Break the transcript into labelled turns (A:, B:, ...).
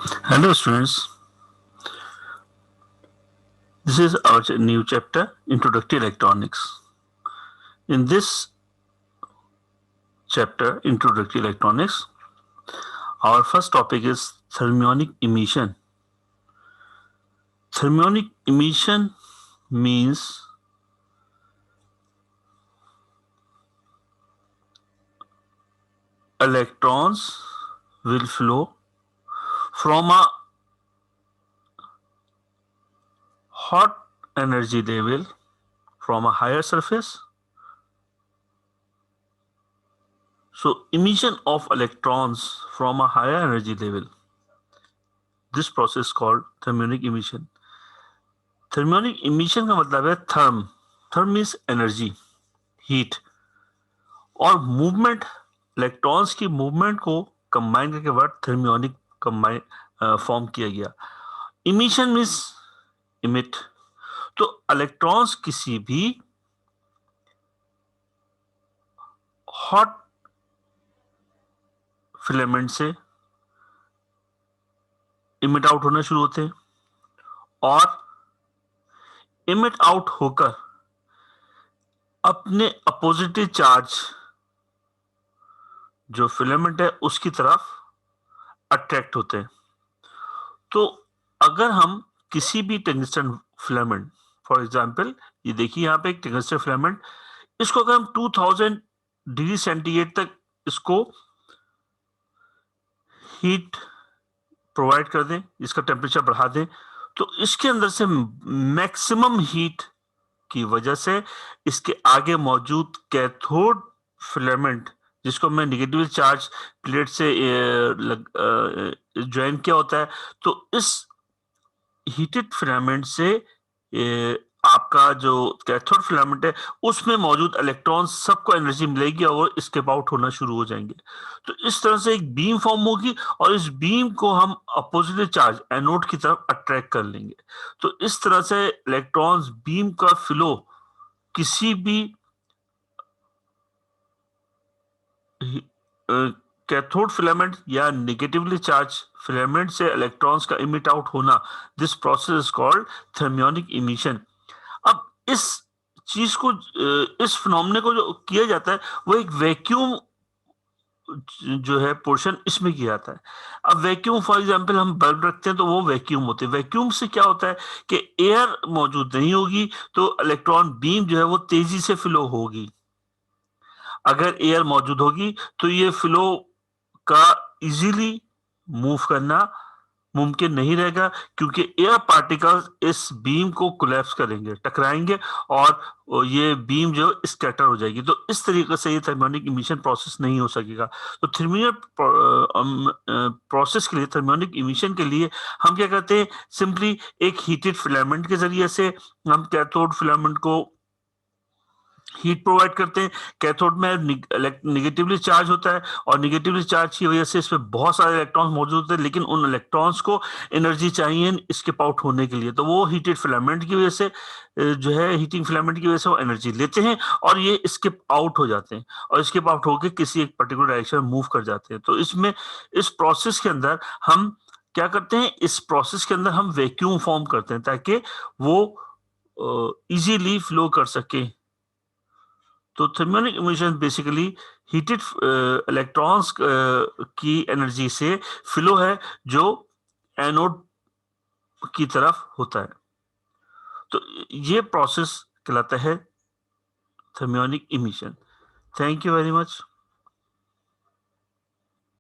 A: Hello students, this is our new chapter, Introductory Electronics. In this chapter, Introductory Electronics, our first topic is thermionic emission. Thermionic emission means electrons will flow from a hot energy level from a higher surface. So emission of electrons from a higher energy level. This process is called thermionic emission. Thermionic emission का मतलब है therm means energy, heat, और movement, electrons की movement को combine करके word thermionic combine form किया गया. Emission means emit. तो इलेक्ट्रॉन्स किसी भी हॉट फिलामेंट से इमिट आउट होना शुरू होते हैं और इमिट आउट होकर अपने अपोजिटिव चार्ज जो फिलामेंट है उसकी तरफ अट्रैक्ट होते हैं. तो अगर हम किसी भी टंगस्टन फिलामेंट, फॉर एग्जांपल ये देखिए यहाँ पे एक टंगस्टन फिलामेंट, इसको अगर हम 2000 डिग्री सेंटीग्रेड तक इसको हीट प्रोवाइड कर दें, इसका टेम्परेचर बढ़ा दें, तो इसके अंदर से मैक्सिमम हीट की वजह से इसके आगे मौजूद कैथोड फिलामेंट, जिसको मैं नेगेटिव चार्ज प्लेट से ज्वाइन किया होता है, तो इस हीटेड फिलामेंट से आपका जो कैथोड फिलामेंट है उसमें मौजूद इलेक्ट्रॉन सबको एनर्जी मिलेगी और स्केप आउट होना शुरू हो जाएंगे. तो इस तरह से एक बीम फॉर्म होगी और इस बीम को हम अपोजिट चार्ज एनोड की तरफ अट्रैक्ट कर लेंगे. तो इस तरह से इलेक्ट्रॉन्स बीम का फ्लो किसी भी कैथोड फिलामेंट या नेगेटिवली चार्ज फिलामेंट से इलेक्ट्रॉन्स का इमिट आउट होना, this process is called thermionic emission. अब इस चीज को, इस फिनोमेना को जो किया जाता है वो एक वैक्यूम जो है पोर्शन इसमें किया जाता है. अब वैक्यूम, फॉर एग्जांपल हम बल्ब रखते हैं तो वो वैक्यूम होते हैं. वैक्यूम से क्या होता है कि एयर मौजूद नहीं होगी तो इलेक्ट्रॉन बीम जो है वो तेजी से फ्लो होगी. अगर एयर मौजूद होगी तो ये फ्लो का इजीली मूव करना मुमकिन नहीं रहेगा, क्योंकि एयर पार्टिकल्स इस बीम को कोलैप्स करेंगे, टकराएंगे और ये बीम जो स्कैटर हो जाएगी. तो इस तरीके से ये थर्मियोनिक इमिशन प्रोसेस नहीं हो सकेगा. तो थर्मियोनिक प्रोसेस के लिए, थर्मियोनिक इमिशन के लिए हम क्या करते हैं, सिंपली एक हीटेड फिलामेंट के जरिए से हम कैथोड फिलामेंट को हीट प्रोवाइड करते हैं. कैथोड में निगेटिवली चार्ज होता है और निगेटिवली चार्ज की वजह से इसमें बहुत सारे इलेक्ट्रॉन्स मौजूद होते हैं, लेकिन उन इलेक्ट्रॉन्स को एनर्जी चाहिए स्केप आउट होने के लिए. तो वो हीटेड फिलामेंट की वजह से जो है, हीटिंग फिलामेंट की वजह से वो एनर्जी लेते हैं और ये स्केप आउट हो जाते हैं और स्केप आउट होकर किसी एक पर्टिकुलर डायरेक्शन में मूव कर जाते हैं. तो इसमें, इस प्रोसेस के अंदर हम क्या करते हैं, इस प्रोसेस के अंदर हम वैक्यूम फॉर्म करते हैं ताकि वो इजीली फ्लो कर सके. तो thermionic emission basically heated electrons की एनर्जी से फ्लो है जो एनोड की तरफ होता है. तो ये प्रोसेस कहलाता है thermionic emission. Thank you very much.